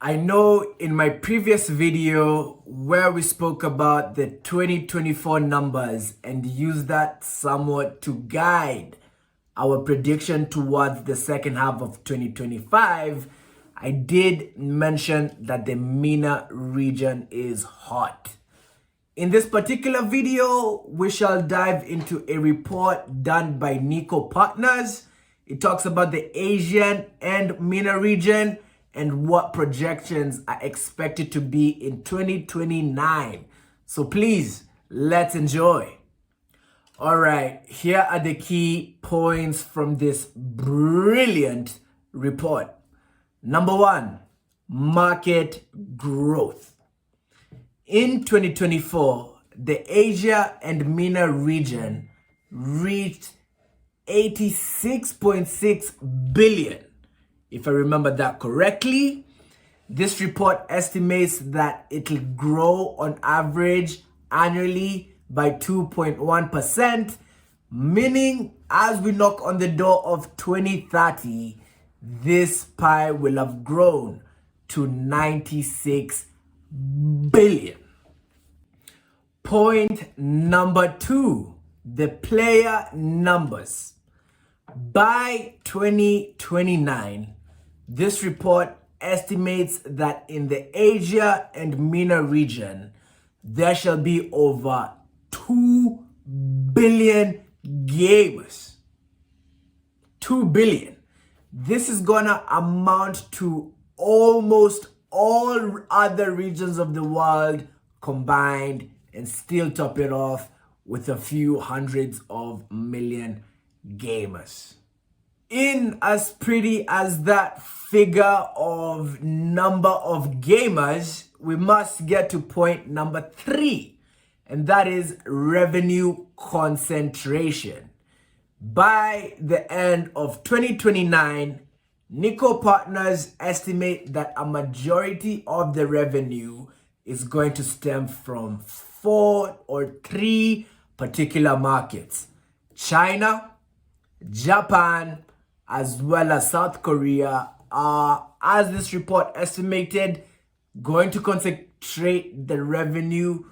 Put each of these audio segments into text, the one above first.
I know in my previous video where we spoke about the 2024 numbers and used that somewhat to guide our prediction towards the second half of 2025, I did mention that the MENA region is hot. In this particular video, we shall dive into a report done by Nikko Partners. It talks about the Asian and MENA region and what projections are expected to be in 2029. So please, let's enjoy. All right, here are the key points from this brilliant report. Number one, market growth. In 2024, the Asia and MENA region reached 86.6 billion. If I remember that correctly, this report estimates that it'll grow on average annually by 2.1%, meaning as we knock on the door of 2030, this pie will have grown to 96 billion. Point number two, the player numbers. By 2029, this report estimates that in the Asia and MENA region, there shall be over 2 billion gamers. 2 billion. This is gonna amount to almost all other regions of the world combined and still top it off with a few hundreds of million gamers. In as pretty as that figure of number of gamers, we must get to point number three, and that is revenue concentration. By the end of 2029, Nikko Partners estimate that a majority of the revenue is going to stem from 4 or 3 particular markets: China, Japan, as well as South Korea are, as this report estimated, going to concentrate the revenue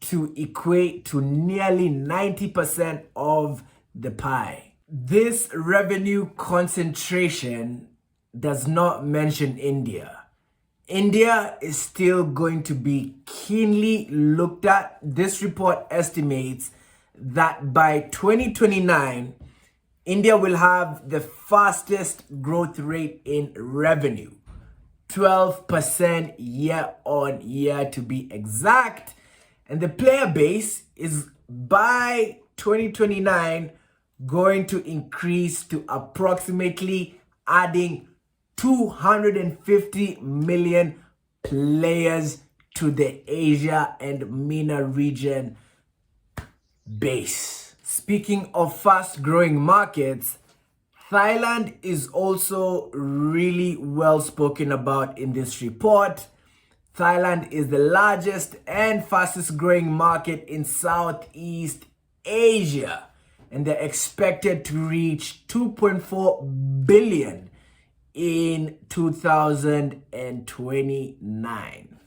to equate to nearly 90% of the pie. This revenue concentration does not mention India. India is still going to be keenly looked at. This report estimates that by 2029, India will have the fastest growth rate in revenue, 12% year on year to be exact. And the player base is by 2029 going to increase to approximately adding 250 million players to the Asia and MENA region base. Speaking of fast-growing markets, Thailand is also really well spoken about in this report. Thailand is the largest and fastest growing market in Southeast Asia, and they're expected to reach 2.4 billion in 2029.